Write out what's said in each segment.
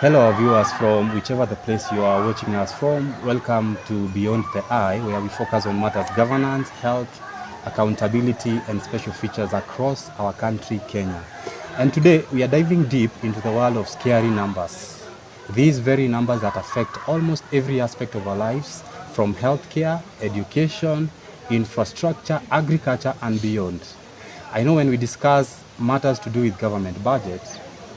Hello, our viewers from whichever the place you are watching us from. Welcome to Beyond the Eye, where we focus on matters governance, health, accountability, and special features across our country, Kenya. And today, we are diving deep into the world of scary numbers. These very numbers that affect almost every aspect of our lives, from healthcare, education, infrastructure, agriculture, and beyond. I know when we discuss matters to do with government budget,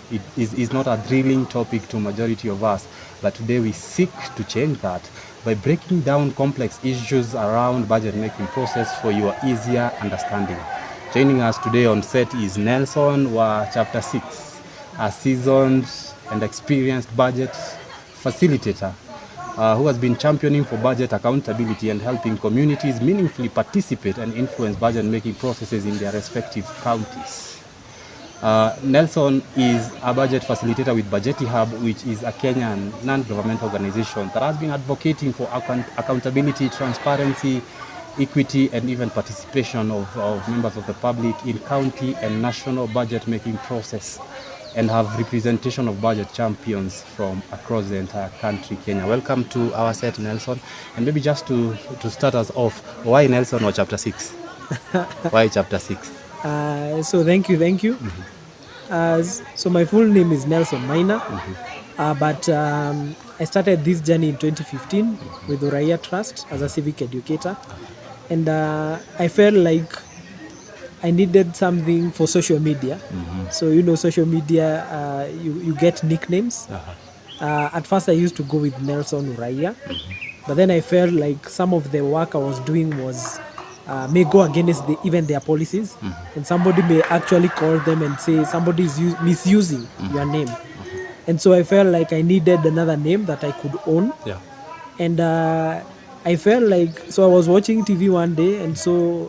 it is not a thrilling topic to majority of us, but today we seek to change that by breaking down complex issues around budget making process for your easier understanding. Joining us today on set is Nelson wa Chapter 6, a seasoned and experienced budget facilitator who has been championing for budget accountability and helping communities meaningfully participate and influence budget making processes in their respective counties. Nelson is a budget facilitator with Bajeti Hub, which is a Kenyan non-governmental organization that has been advocating for accountability, transparency, equity, and even participation of members of the public in county and national budget making process, and have representation of budget champions from across the entire country, Kenya. Welcome to our set, Nelson. And maybe just to start us off, why Nelson or Chapter 6? Why Chapter 6? So thank you. So my full name is Nelson Maina, but I started this journey in 2015 with Uraia Trust as a civic educator, and I felt like I needed something for social media. So social media, you get nicknames. At first I used to go with Nelson Uraia, but then I felt like some of the work I was doing was may go against even their policies, and somebody may actually call them and say somebody is misusing your name. And so I felt like I needed another name that I could own. And I felt like, so I was watching TV one day and saw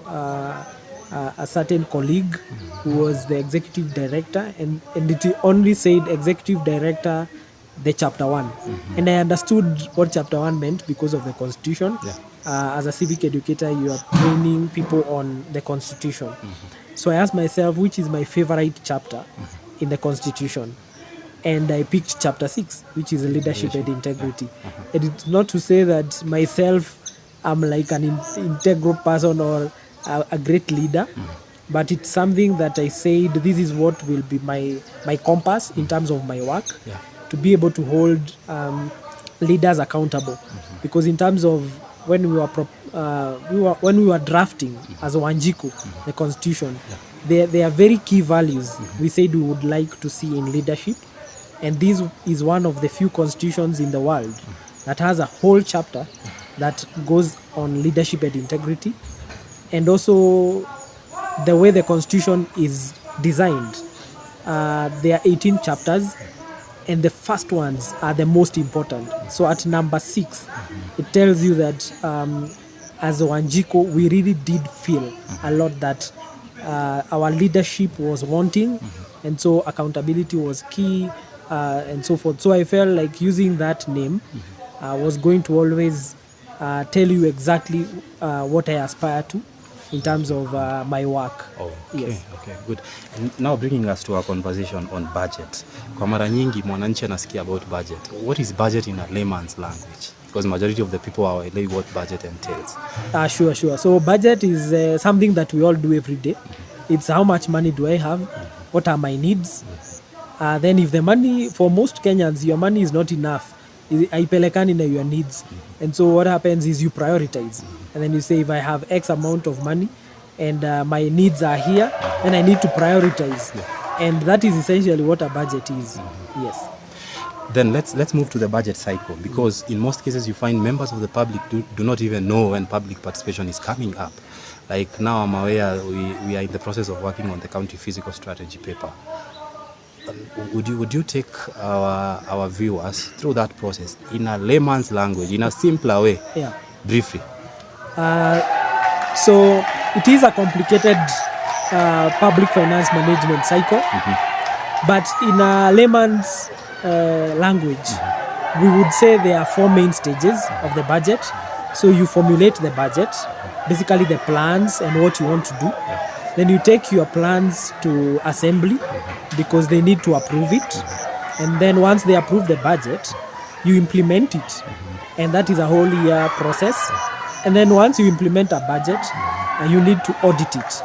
a certain colleague who was the executive director, and it only said executive director, the Chapter 1. And I understood what Chapter 1 meant because of the Constitution. As a civic educator, you are training people on the Constitution. So I asked myself, which is my favorite chapter in the Constitution? And I picked Chapter 6, which is leadership and integrity. And it's not to say that myself, I'm like an integral person or a great leader, but it's something that I said, this is what will be my compass in terms of my work, to be able to hold leaders accountable. Because in terms of when we were drafting as a Wanjiku, the Constitution, there are very key values we said we would like to see in leadership, and this is one of the few constitutions in the world that has a whole chapter that goes on leadership and integrity. And also the way the Constitution is designed, there are 18 chapters, and the first ones are the most important. So at number 6, it tells you that as a Wanjiku, we really did feel a lot that our leadership was wanting, and so accountability was key, and so forth. So I felt like using that name was going to always tell you exactly what I aspire to in terms of my work. Okay, good. And now bringing us to our conversation on budget. Kwa mara nyingi mwananchi anasikia about budget. What is budget in a layman's language? Because majority of the people are aware what budget entails. Sure. So budget is something that we all do every day. It's how much money do I have? What are my needs? Then if the money, for most Kenyans, your money is not enough, haipelekani na your needs. And so what happens is you prioritize. And then you say, if I have X amount of money and my needs are here, then I need to prioritize. And that is essentially what a budget is. Yes. Then let's move to the budget cycle, because in most cases you find members of the public do not even know when public participation is coming up. Like now I'm aware we are in the process of working on the county physical strategy paper. Would you take our viewers through that process in a layman's language, in a simpler way? Briefly. So it is a complicated public finance management cycle, but in a layman's language, we would say there are 4 main stages of the budget. So you formulate the budget, basically the plans and what you want to do. Then you take your plans to assembly because they need to approve it. And then once they approve the budget, you implement it. And that is a whole year process. And then once you implement a budget, you need to audit it.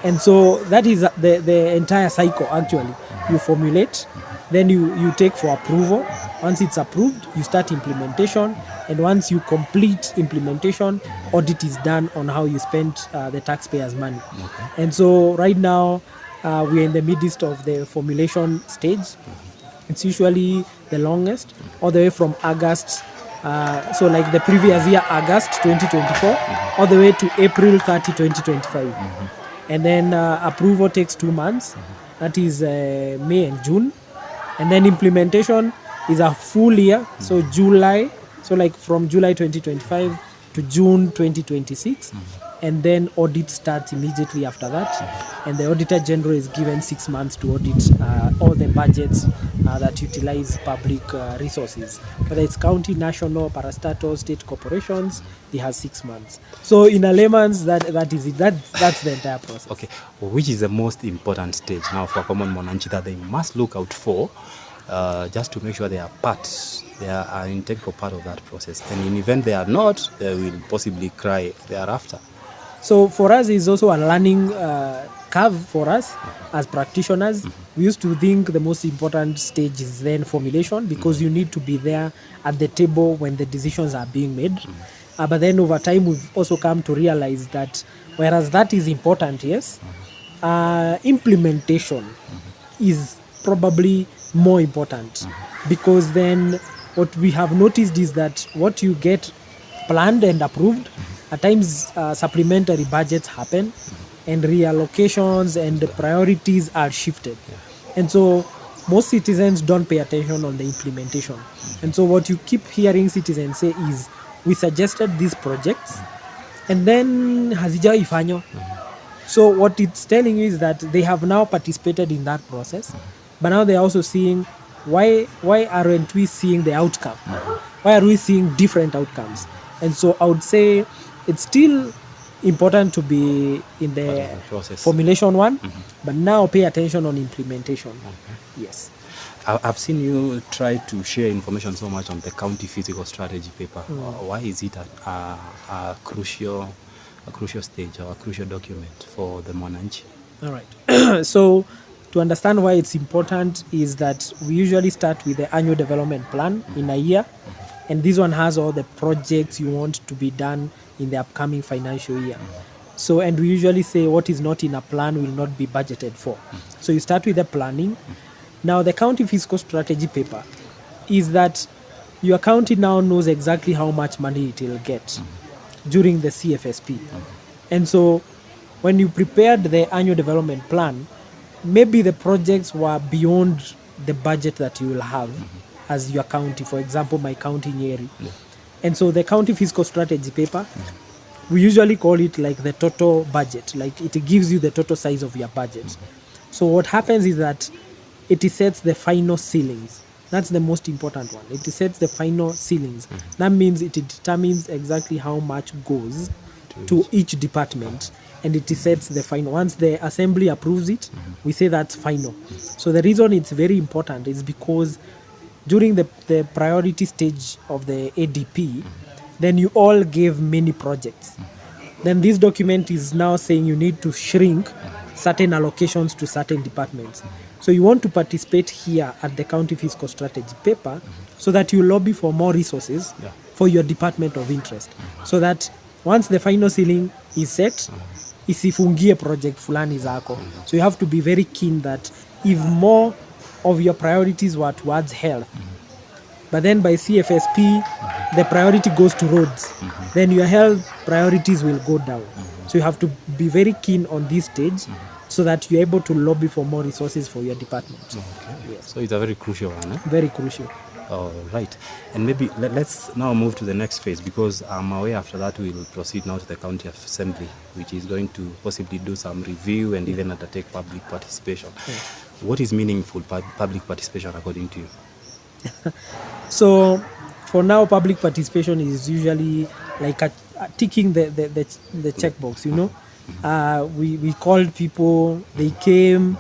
And so that is the entire cycle actually. You formulate, then you take for approval. Once it's approved, you start implementation. And once you complete implementation, audit is done on how you spent the taxpayers' money. Okay. And so right now, we're in the midst of the formulation stage. It's usually the longest, all the way from August. So like the previous year, August 2024, all the way to April 30, 2025. And then approval takes 2 months. That is May and June. And then implementation is a full year. So July, so like from July 2025 to June 2026. And then audit starts immediately after that. And the Auditor General is given 6 months to audit all the budgets that utilize public resources. Whether it's county, national, parastatal, state corporations, he has 6 months. So in a layman's, that is it. That's the entire process. Okay. Well, which is the most important stage now for common mwananchi that they must look out for just to make sure they are an integral part of that process? And in event they are not, they will possibly cry thereafter. So for us, it's also a learning curve for us as practitioners. We used to think the most important stage is then formulation, because you need to be there at the table when the decisions are being made. But then over time, we've also come to realize that whereas that is important, yes, implementation is probably more important, because then what we have noticed is that what you get planned and approved, at times supplementary budgets happen and reallocations and the priorities are shifted. And so most citizens don't pay attention on the implementation. And so what you keep hearing citizens say is, we suggested these projects and then hazijawai fanywa. So what it's telling you is that they have now participated in that process, but now they're also seeing why aren't we seeing the outcome? Why are we seeing different outcomes? And so I would say it's still important to be in the formulation one, but now pay attention on implementation. Yes. I've seen you try to share information so much on the county physical strategy paper. Why is it a crucial stage or a crucial document for the mwananchi? All right. So to understand why it's important is that we usually start with the annual development plan in a year. And this one has all the projects you want to be done in the upcoming financial year. So, and we usually say what is not in a plan will not be budgeted for. So you start with the planning. Now the county fiscal strategy paper is that your county now knows exactly how much money it will get during the CFSP. And so when you prepared the annual development plan, maybe the projects were beyond the budget that you will have as your county. For example, my county, Nyeri. And so the county fiscal strategy paper, we usually call it like the total budget. Like it gives you the total size of your budget. So what happens is that it sets the final ceilings. That's the most important one. It sets the final ceilings. That means it determines exactly how much goes to each department. And it sets the final. Once the assembly approves it, we say that's final. So the reason it's very important is because during the priority stage of the ADP, then you all gave many projects. Then this document is now saying you need to shrink certain allocations to certain departments. So you want to participate here at the county fiscal strategy paper so that you lobby for more resources for your department of interest. So that once the final ceiling is set, isifungie project fulani zako. So you have to be very keen that if more of your priorities were towards health, but then by CFSP, the priority goes to roads, then your health priorities will go down. So you have to be very keen on this stage so that you're able to lobby for more resources for your department. Yes. So it's a very crucial one. Very crucial. All right. And maybe let's now move to the next phase, because I'm aware after that we'll proceed now to the county assembly, which is going to possibly do some review and even undertake public participation. What is meaningful public participation according to you? So for now, public participation is usually like ticking the checkbox, you know. We called people, they came,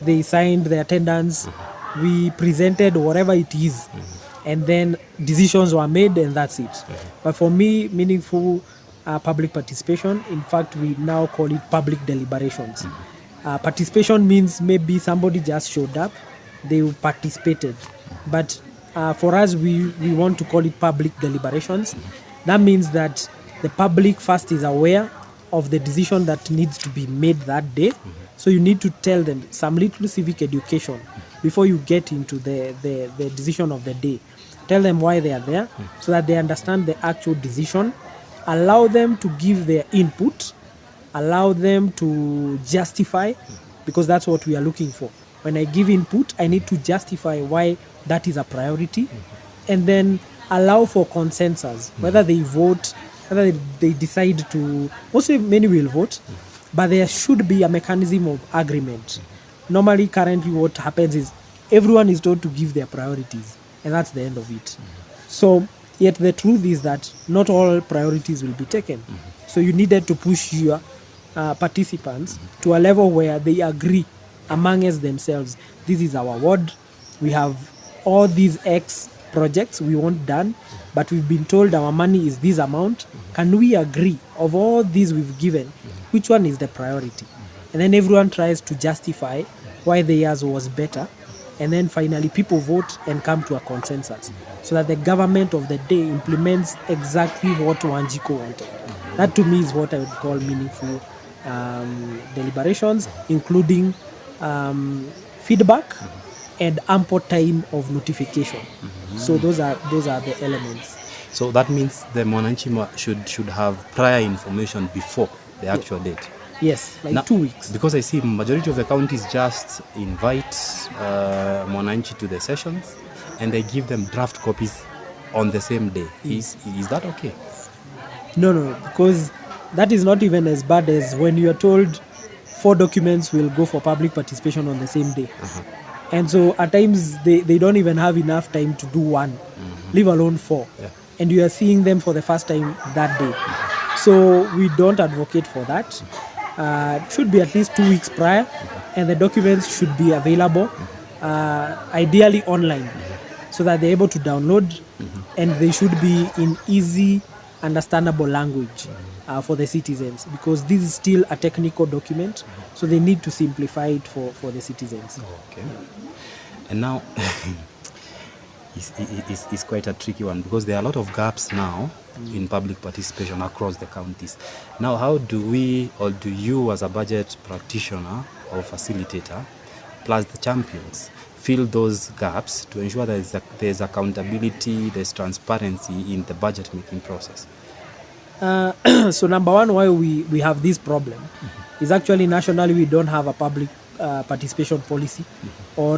they signed the attendance, we presented whatever it is, and then decisions were made, and that's it. But for me, meaningful public participation, in fact, we now call it public deliberations. Participation means maybe somebody just showed up, they participated. But for us, we want to call it public deliberations. That means that the public first is aware of the decision that needs to be made that day. So you need to tell them some little civic education before you get into the decision of the day. Tell them why they are there so that they understand the actual decision. Allow them to give their input. Allow them to justify, because that's what we are looking for. When I give input, I need to justify why that is a priority, and then allow for consensus, whether they vote, whether they decide to, mostly many will vote, but there should be a mechanism of agreement. Normally, currently what happens is everyone is told to give their priorities, and that's the end of it. So, yet the truth is that not all priorities will be taken. So you needed to push your participants to a level where they agree amongst themselves. This is our ward. We have all these X projects we want done, but we've been told our money is this amount. Can we agree of all these we've given, which one is the priority? And then everyone tries to justify why theirs was better. And then finally people vote and come to a consensus so that the government of the day implements exactly what Wanjiko wanted. That to me is what I would call meaningful deliberations, including feedback and ample time of notification. So those are the elements. So that means the Mwananchi should have prior information before the actual date. Yes, like now, 2 weeks. Because I see majority of the counties just invite Mwananchi to the sessions and they give them draft copies on the same day. Is that okay? No, because that is not even as bad as when you are told 4 documents will go for public participation on the same day. And so at times they don't even have enough time to do 1, leave alone 4. Yeah. And you are seeing them for the first time that day. So we don't advocate for that. It should be at least 2 weeks prior, and the documents should be available, ideally online, so that they're able to download, and they should be in easy, understandable language for the citizens, because this is still a technical document, so they need to simplify it for the citizens. Okay. And now, it's quite a tricky one, because there are a lot of gaps now in public participation across the counties. Now, how do we, or do you as a budget practitioner or facilitator, plus the champions, fill those gaps to ensure that there's accountability, there's transparency in the budget making process? So number one, why we have this problem is actually nationally we don't have a public participation policy or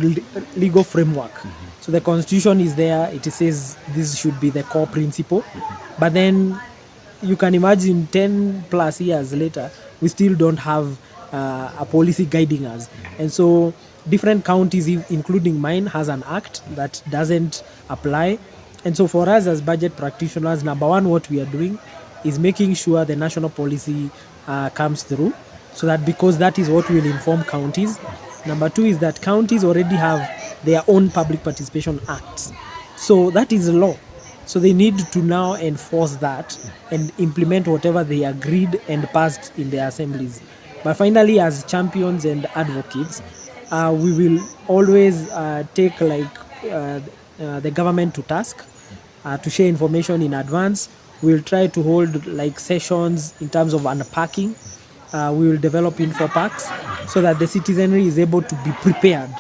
legal framework. So the constitution is there, it says this should be the core principle, but then you can imagine 10 plus years later we still don't have a policy guiding us. And so different counties, including mine, has an act that doesn't apply. And so for us as budget practitioners, number one, what we are doing is making sure the national policy comes through, so that, because that is what will inform counties. Number two is that counties already have their own public participation acts. So that is law. So they need to now enforce that and implement whatever they agreed and passed in their assemblies. But finally, as champions and advocates, we will always take the government to task to share information in advance. We will try to hold sessions in terms of unpacking. We will develop info packs so that the citizenry is able to be prepared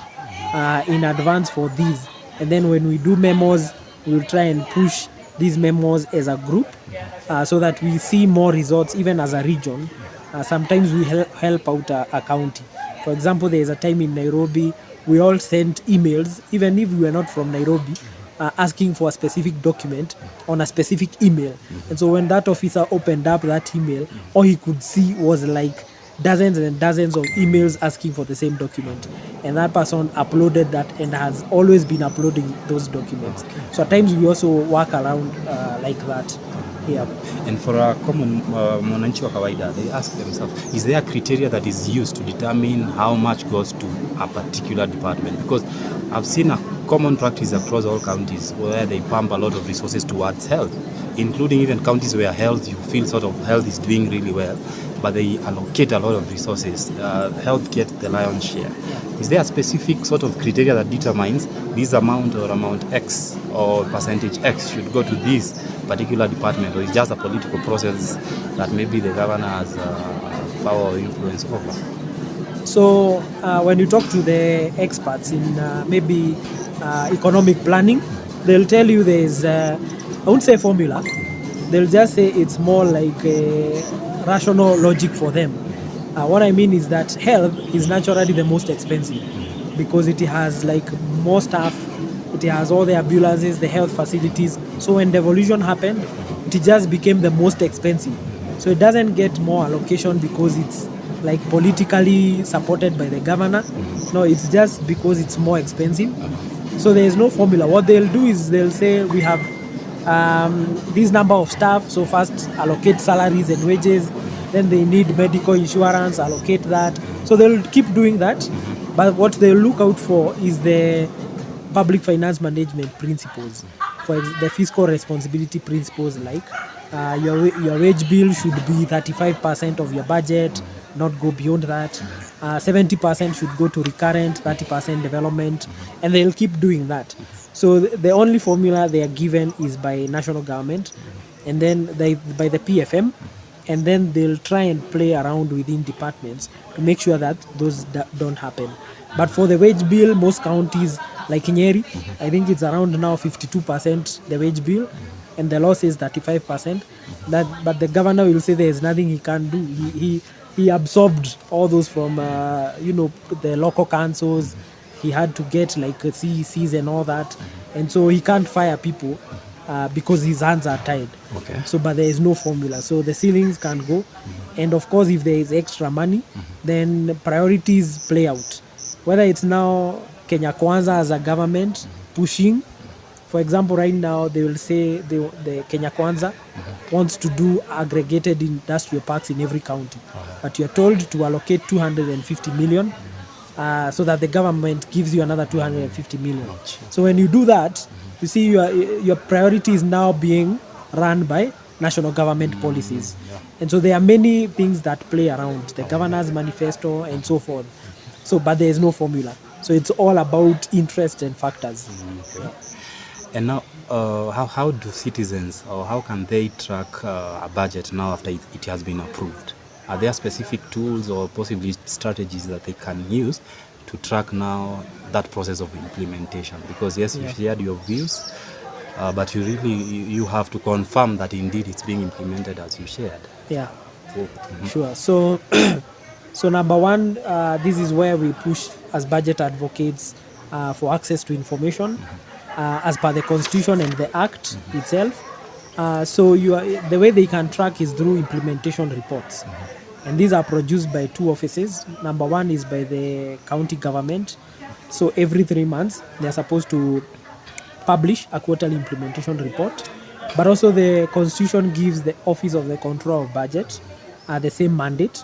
in advance for these. And then when we do memos, we will try and push these memos as a group so that we see more results even as a region. Sometimes we help out a county. For example, there is a time in Nairobi, we all sent emails, even if we were not from Nairobi, asking for a specific document on a specific email. And so when that officer opened up that email, all he could see was dozens and dozens of emails asking for the same document. And that person uploaded that and has always been uploading those documents. So at times we also work around like that. Yeah. And for a common mwananchi wa kawaida, they ask themselves, is there a criteria that is used to determine how much goes to a particular department? Because I've seen a common practice across all counties where they pump a lot of resources towards health, including even counties where health, you feel sort of health is doing really well, but they allocate a lot of resources. Health gets the lion's share. Is there a specific sort of criteria that determines this amount or amount X or percentage X should go to this particular department, or it's just a political process that maybe the governor has power or influence over? So when you talk to the experts in maybe economic planning, they'll tell you there's, I won't say formula, they'll just say it's more like a rational logic for them. What I mean is that health is naturally the most expensive because it has like more staff, it has all the ambulances, the health facilities. So when devolution happened, it just became the most expensive. So it doesn't get more allocation because it's like politically supported by the governor. No, it's just because it's more expensive. So there is no formula. What they'll do is they'll say we have this number of staff, so first allocate salaries and wages, then they need medical insurance, allocate that. So they'll keep doing that, but what they'll look out for is the public finance management principles, for the fiscal responsibility principles, like your wage bill should be 35% of your budget, not go beyond that. 70% should go to recurrent, 30% development, and they'll keep doing that. So the only formula they are given is by national government, and then by the PFM, and then they'll try and play around within departments to make sure that those don't happen. But for the wage bill, most counties like Nyeri, I think it's around now 52% the wage bill, and the law says 35%. But the governor will say there is nothing he can do. He absorbed all those from the local councils. He had to get like CECs and all that, and so he can't fire people because his hands are tied. Okay. So, but there is no formula. So the ceilings can go, and of course, if there is extra money, then priorities play out. Whether it's now Kenya Kwanza as a government pushing, for example, right now they will say the Kenya Kwanza wants to do aggregated industrial parks in every county, but you are told to allocate 250 million. So that the government gives you another 250 million. So when you do that, you see your priority is now being run by national government policies. And so there are many things that play around the governor's manifesto and so forth. So, but there is no formula. So it's all about interest and factors. Okay. And now, how do citizens, or how can they track a budget now after it has been approved? Are there specific tools or possibly strategies that they can use to track now that process of implementation? Because yes, you shared your views, but you have to confirm that indeed it's being implemented as you shared. Yeah, sure. So, so number one, this is where we push as budget advocates for access to information as per the Constitution and the Act itself. So the way they can track is through implementation reports. And these are produced by two offices. Number one is by the county government. So every 3 months, they're supposed to publish a quarterly implementation report. But also the Constitution gives the Office of the Control of Budget the same mandate.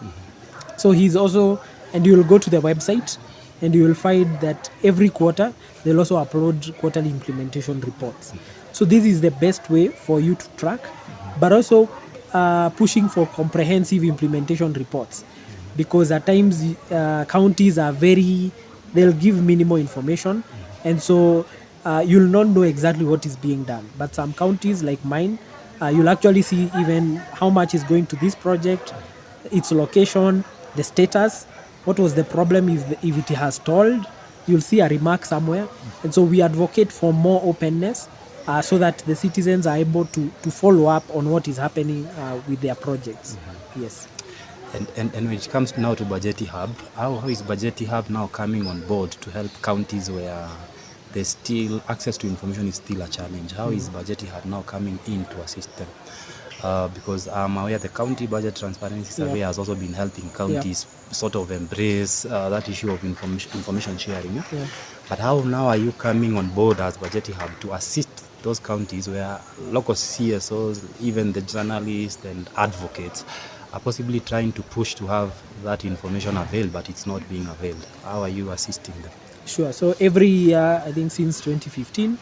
So he's also, and you will go to the website and you will find that every quarter, they'll also upload quarterly implementation reports. So this is the best way for you to track, but also pushing for comprehensive implementation reports, because at times counties are they'll give minimal information, and so you'll not know exactly what is being done. But some counties like mine, you'll actually see even how much is going to this project, its location, the status, what was the problem if it has stalled. You'll see a remark somewhere. And so we advocate for more openness so that the citizens are able to follow up on what is happening with their projects. Yes. And when it comes now to Bajeti Hub, how is Bajeti Hub now coming on board to help counties where there's still access to information is still a challenge? How is Bajeti Hub now coming in to assist them? Because I'm aware the county budget transparency survey has also been helping counties sort of embrace that issue of information sharing. But how now are you coming on board as Bajeti Hub to assist those counties where local CSOs, even the journalists and advocates, are possibly trying to push to have that information availed, but it's not being availed. How are you assisting them? Sure. So every year, I think since 2015,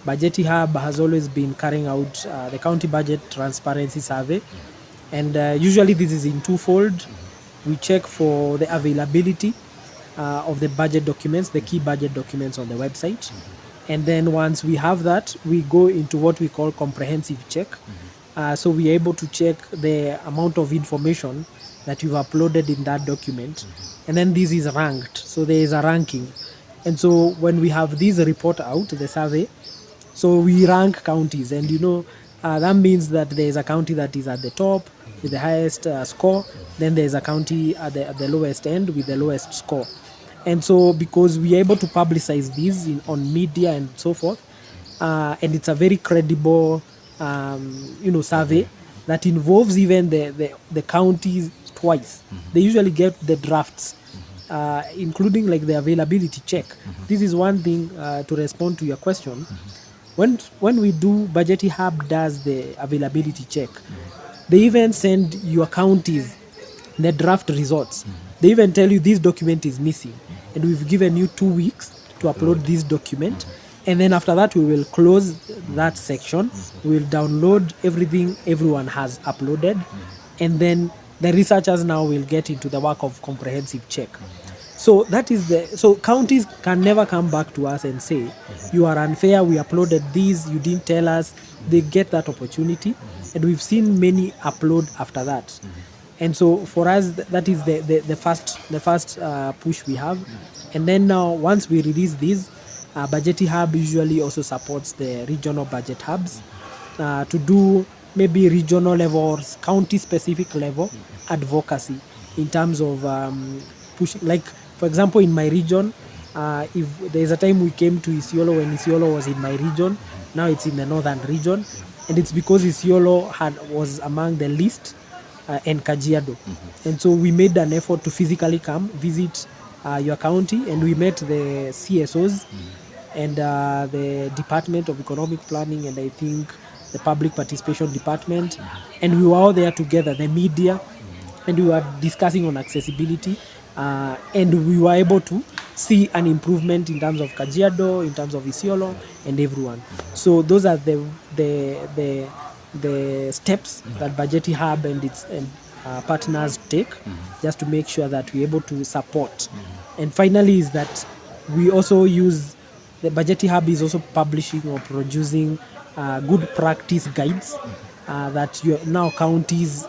Bajeti Hub has always been carrying out the county budget transparency survey. And usually this is in twofold. We check for the availability of the budget documents, the key budget documents on the website. And then once we have that, we go into what we call comprehensive check. So we are able to check the amount of information that you've uploaded in that document. And then this is ranked. So there is a ranking. And so when we have this report out, the survey, so we rank counties. And that means that there is a county that is at the top with the highest score. Then there is a county at the lowest end with the lowest score. And so because we are able to publicize these on media and so forth, and it's a very credible survey that involves even the counties twice. They usually get the drafts, including like the availability check. This is one thing to respond to your question. When we do, Bajeti Hub does the availability check. They even send your counties the draft results. They even tell you this document is missing, and we've given you 2 weeks to upload this document. And then after that, we will close that section. We will download everything everyone has uploaded. And then the researchers now will get into the work of comprehensive check. So that is so counties can never come back to us and say, you are unfair, we uploaded these, you didn't tell us. They get that opportunity. And we've seen many upload after that. And so for us, that is the first push we have. And then now, once we release these, Bajeti Hub usually also supports the regional budget hubs to do maybe regional level or county-specific level advocacy in terms of pushing. Like, for example, in my region, if there's a time we came to Isiolo when Isiolo was in my region, now it's in the northern region. And it's because Isiolo was among the least and Kajiado. And so we made an effort to physically come visit your county, and we met the CSOs and the Department of Economic Planning, and I think the Public Participation Department. And we were all there together, the media, and we were discussing on accessibility. And we were able to see an improvement in terms of Kajiado, in terms of Isiolo, and everyone. So those are the steps that Bajeti Hub and its partners take just to make sure that we're able to support. And finally is that we also use, the Bajeti Hub is also publishing or producing good practice guides that now counties,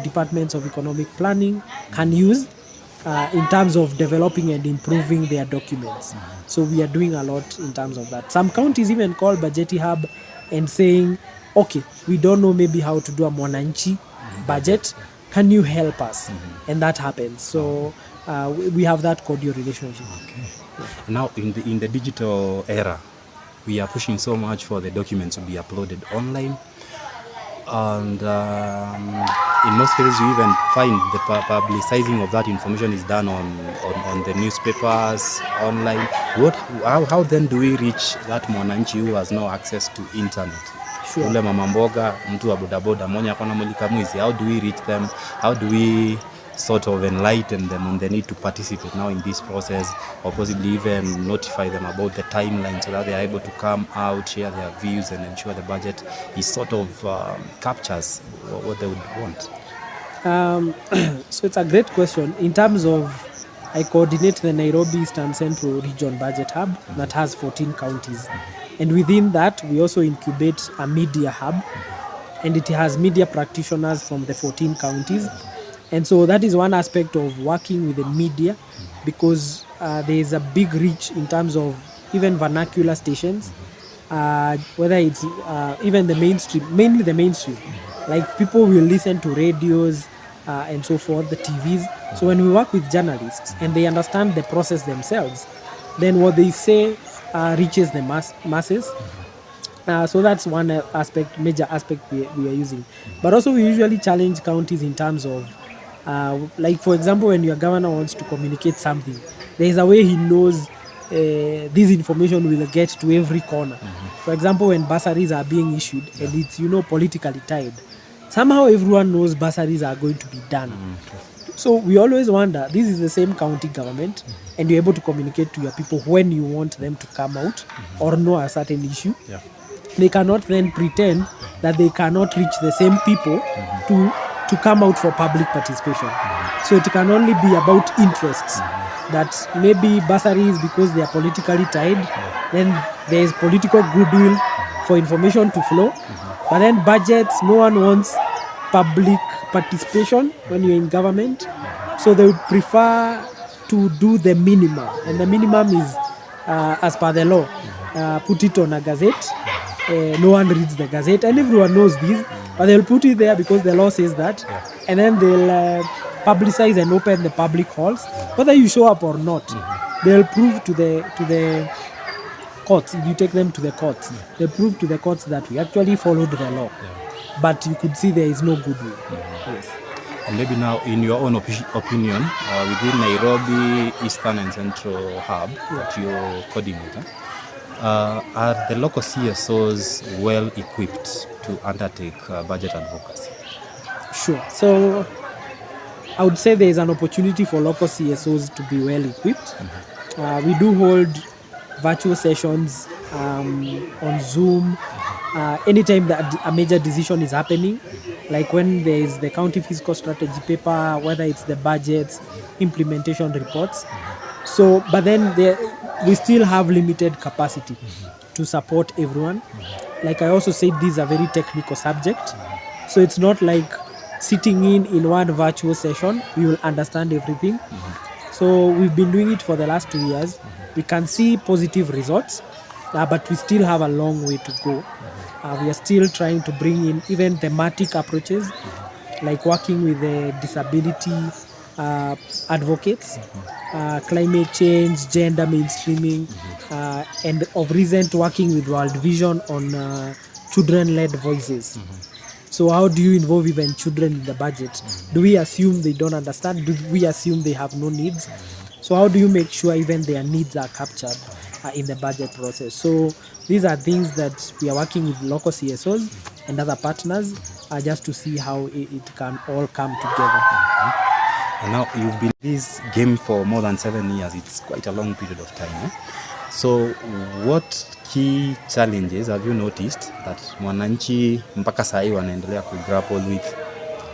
departments of economic planning can use in terms of developing and improving their documents. So we are doing a lot in terms of that. Some counties even call Bajeti Hub and saying, okay, we don't know maybe how to do a Mwananchi budget. Can you help us? And that happens. So we have that cordial relationship. Okay. Yeah. Now in the digital era, we are pushing so much for the documents to be uploaded online. And in most cases, you even find the publicizing of that information is done on the newspapers, online. How then do we reach that mwananchi who has no access to internet? Sure. Ule mama mboga, mtu wa bodaboda, mwenye akona mulika mwizi. How do we reach them? How do we sort of enlighten them on the need to participate now in this process, or possibly even notify them about the timeline so that they are able to come out, share their views, and ensure the budget is sort of captures what they would want? So it's a great question. In terms of, I coordinate the Nairobi Eastern Central Region Budget Hub that has 14 counties. And within that, we also incubate a media hub, and it has media practitioners from the 14 counties. And so that is one aspect of working with the media, because there is a big reach in terms of even vernacular stations, whether it's even the mainstream, mainly the mainstream. Like people will listen to radios and so forth, the TVs. So when we work with journalists and they understand the process themselves, then what they say reaches the masses. So that's one aspect, major aspect we are using. But also we usually challenge counties in terms of, like for example, when your governor wants to communicate something, there is a way he knows this information will get to every corner. For example, when bursaries are being issued and it's politically tied, somehow everyone knows bursaries are going to be done. So we always wonder, this is the same county government and you're able to communicate to your people when you want them to come out or know a certain issue. Yeah. They cannot then pretend that they cannot reach the same people to come out for public participation. So it can only be about interests. That maybe bursaries, because they are politically tied, then there is political goodwill for information to flow. But then budgets, no one wants public participation when you're in government. So they would prefer to do the minimum. And the minimum is, as per the law, put it on a gazette. No one reads the gazette, and everyone knows this, but they'll put it there because the law says that. And then they'll publicize and open the public halls. Whether you show up or not, they'll prove to the courts. If you take them to the courts, they'll prove to the courts that we actually followed the law. But you could see there is no goodwill. Yes. And maybe now, in your own opinion, within Nairobi, Eastern and Central Hub, that you're coordinator, are the local CSOs well equipped to undertake budget advocacy? Sure. So I would say there is an opportunity for local CSOs to be well equipped. We do hold virtual sessions on Zoom anytime that a major decision is happening, like when there is the county fiscal strategy paper, whether it's the budgets, implementation reports. So, but then we still have limited capacity to support everyone. Like I also said, these are very technical subject. So it's not like sitting in one virtual session, you will understand everything. So we've been doing it for the last 2 years. We can see positive results, but we still have a long way to go. We are still trying to bring in even thematic approaches, like working with the disability advocates, climate change, gender mainstreaming, and of recent working with World Vision on children-led voices. So how do you involve even children in the budget? Do we assume they don't understand? Do we assume they have no needs? So how do you make sure even their needs are captured in the budget process? So these are things that we are working with local CSOs and other partners just to see how it can all come together. And now you've been in this game for more than 7 years. It's quite a long period of time. So what key challenges have you noticed that mwananchi mpaka sahi wanaendelea ku grapple with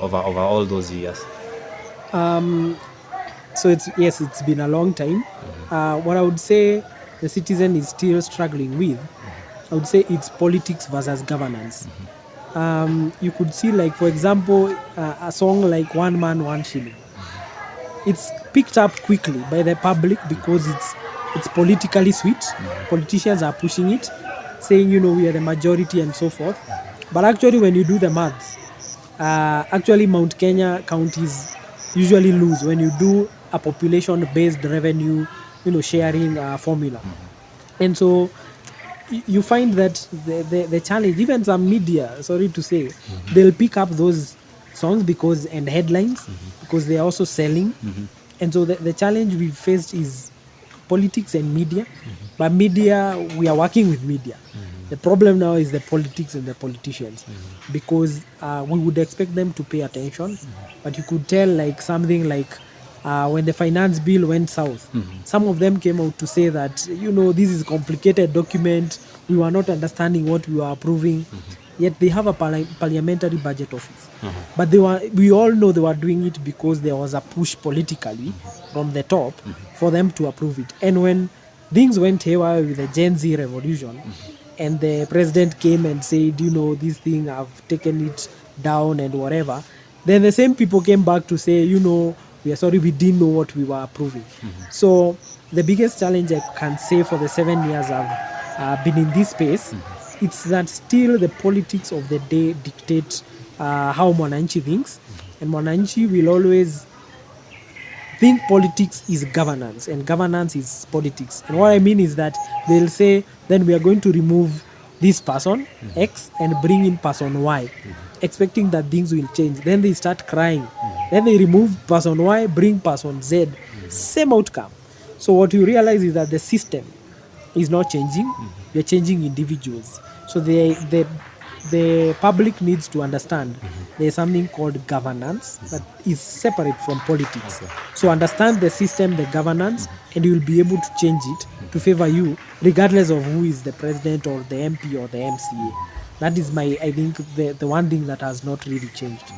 over all those years? So it's been a long time. What I would say the citizen is still struggling with, I would say it's politics versus governance. You could see, like, for example, a song like One Man, One Shilling. It's picked up quickly by the public because it's politically sweet. Politicians are pushing it, saying, we are the majority and so forth. But actually, when you do the maths, actually Mount Kenya counties usually lose when you do a population-based revenue, sharing formula. And so you find that the challenge, even some media, sorry to say, they'll pick up those songs and headlines because they are also selling. And so the challenge we've faced is politics and media. But media, we are working with media. The problem now is the politics and the politicians, because we would expect them to pay attention. But you could tell, like, something like when the finance bill went south, some of them came out to say that, this is a complicated document. We were not understanding what we were approving. Yet they have a parliamentary budget office. But we all know they were doing it because there was a push politically from the top for them to approve it. And when things went haywire with the Gen Z revolution, and the president came and said, this thing, I've taken it down and whatever, then the same people came back to say, we are sorry, we didn't know what we were approving. So the biggest challenge I can say for the 7 years I've been in this space, it's that still the politics of the day dictate how Mwananchi thinks. And Mwananchi will always think politics is governance and governance is politics. And what I mean is that they'll say, then we are going to remove this person, X, and bring in person Y, expecting that things will change. Then they start crying. Then they remove person Y, bring person Z. Same outcome. So what you realize is that the system is not changing, you're changing individuals. So the public needs to understand there's something called governance that is separate from politics. Okay. So understand the system, the governance, and you will be able to change it to favor you, regardless of who is the president or the MP or the MCA. That is I think, the one thing that has not really changed.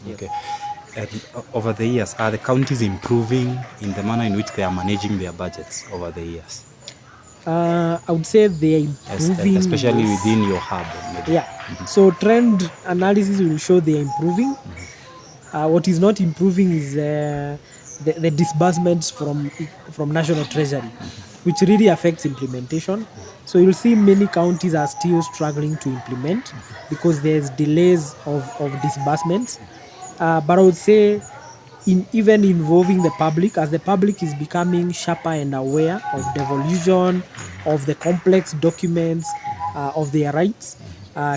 Yeah. Okay. And over the years, are the counties improving in the manner in which they are managing their budgets over the years? I would say they are improving, especially yes, within your hub. Maybe. Yeah. So trend analysis will show they are improving. What is not improving is the disbursements from National Treasury, which really affects implementation. So you'll see many counties are still struggling to implement because there's delays of disbursements. But I would say even involving the public, as the public is becoming sharper and aware of devolution, of the complex documents, of their rights,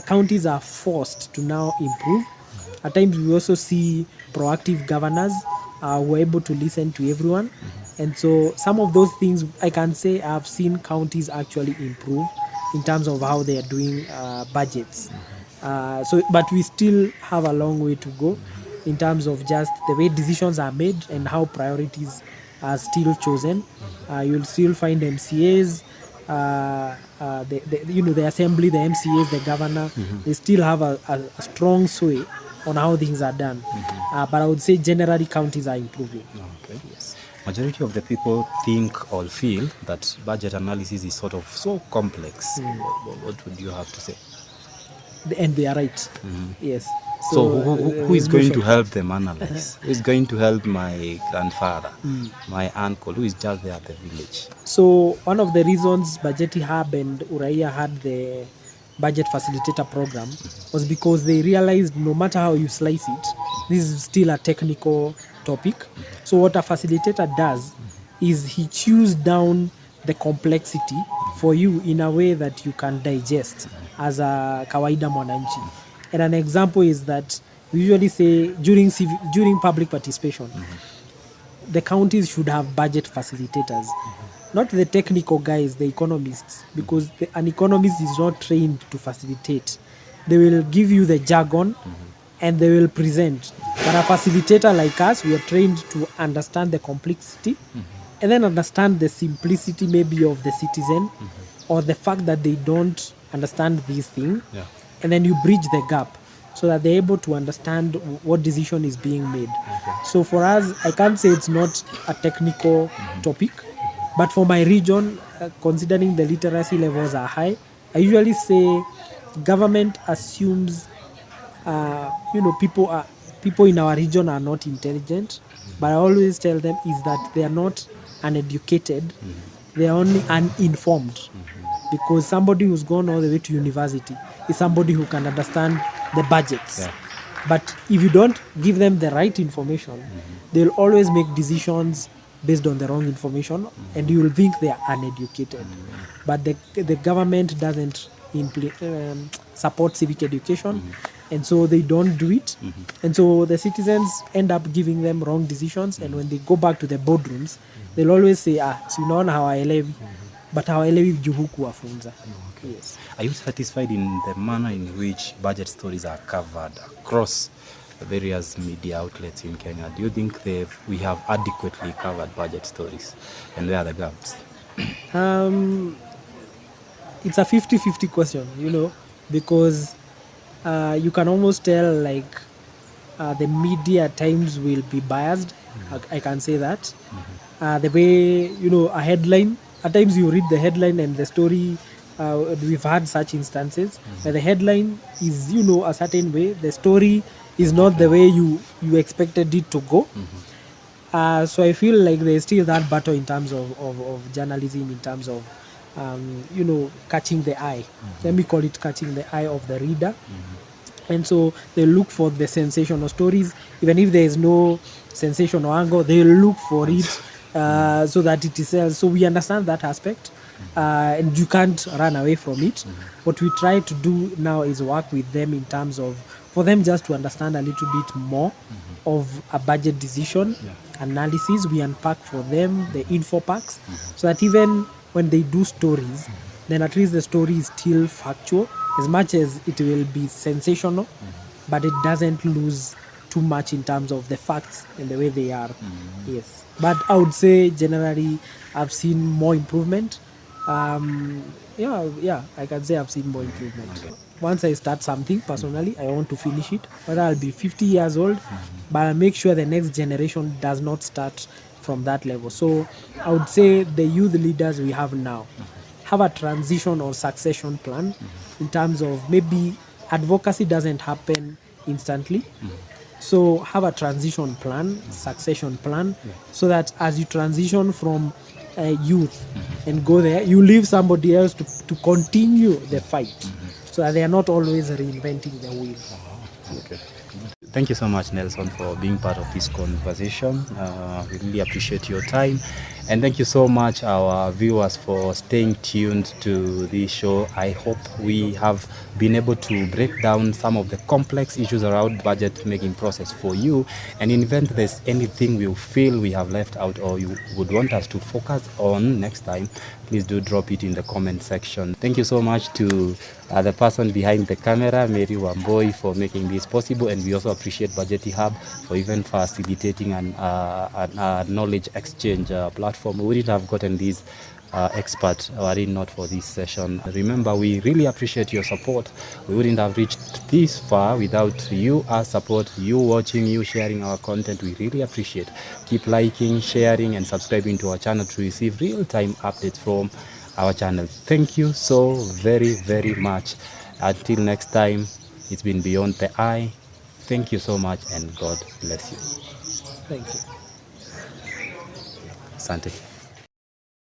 counties are forced to now improve. At times we also see proactive governors who are able to listen to everyone. And so some of those things I can say I've seen counties actually improve in terms of how they are doing budgets. But we still have a long way to go in terms of just the way decisions are made and how priorities are still chosen. You'll still find MCAs, the assembly, the MCAs, the governor, they still have a strong sway on how things are done. But I would say generally counties are improving. Okay. Yes. Majority of the people think or feel that budget analysis is sort of so complex. What would you have to say? And they are right. Yes. So who is going to help them analyze? Who is going to help my grandfather, my uncle, who is just there at the village? So one of the reasons Bajeti Hub and Uraia had the budget facilitator program was because they realized no matter how you slice it, this is still a technical topic. So what a facilitator does is he chews down the complexity for you in a way that you can digest as a kawaida mwananchi. And an example is that we usually say during public participation, the counties should have budget facilitators, not the technical guys, the economists, because an economist is not trained to facilitate. They will give you the jargon and they will present. But a facilitator like us, we are trained to understand the complexity and then understand the simplicity maybe of the citizen or the fact that they don't understand these things. Yeah. And then you bridge the gap so that they're able to understand what decision is being made. Okay. So for us, I can't say it's not a technical topic, but for my region, considering the literacy levels are high, I usually say government assumes, people in our region are not intelligent, but I always tell them is that they are not uneducated, they are only uninformed. Because somebody who's gone all the way to university is somebody who can understand the budgets. Yeah. But if you don't give them the right information, they'll always make decisions based on the wrong information, and you will think they are uneducated. But the government doesn't support civic education, and so they don't do it. And so the citizens end up giving them wrong decisions, and when they go back to the boardrooms, they'll always say, si unaona hawaelewi. But hawaelewi juu hukuwafunza. Okay. Yes. Are you satisfied in the manner in which budget stories are covered across the various media outlets in Kenya? Do you think we have adequately covered budget stories? And where are the gaps? It's a 50-50 question, because you can almost tell the media at times will be biased. I can say that. The way, a headline, at times you read the headline and the story, we've had such instances where the headline is, a certain way. The story is not the way you expected it to go. So I feel like there's still that battle in terms of journalism, in terms of, catching the eye. Let me call it catching the eye of the reader. And so they look for the sensational stories. Even if there is no sensational angle, they look for it so that it is sells. So we understand that aspect, and you can't run away from it. What we try to do now is work with them in terms of, for them just to understand a little bit more of a budget decision analysis. We unpack for them the info packs, so that even when they do stories, then at least the story is still factual, as much as it will be sensational, but it doesn't lose too much in terms of the facts and the way they are. Yes, but I would say generally I've seen more improvement. Yeah, I can say I've seen more improvement. Once I start something personally, I want to finish it, whether I'll be 50 years old, but I'll make sure the next generation does not start from that level. So I would say the youth leaders we have now have a transition or succession plan, in terms of maybe advocacy doesn't happen instantly. So have a transition plan, succession plan, so that as you transition from youth and go there, you leave somebody else to continue the fight, so that they are not always reinventing the wheel. Okay. Thank you so much, Nelson, for being part of this conversation. We really appreciate your time. And thank you so much, our viewers, for staying tuned to this show. I hope we have been able to break down some of the complex issues around budget making process for you. And in event there's anything we feel we have left out or you would want us to focus on next time, please do drop it in the comment section. Thank you so much to the person behind the camera, Mary Wamboi, for making this possible. And we also appreciate Bajeti Hub for even facilitating a knowledge exchange platform. We wouldn't have gotten these experts were it not for this session. Remember, we really appreciate your support. We wouldn't have reached this far without you, our support, you watching, you sharing our content. We really appreciate. Keep liking, sharing, and subscribing to our channel to receive real-time updates from our channel. Thank you so very, very much. Until next time, it's been Beyond the Eye. Thank you so much, and God bless you. Thank you. Asante.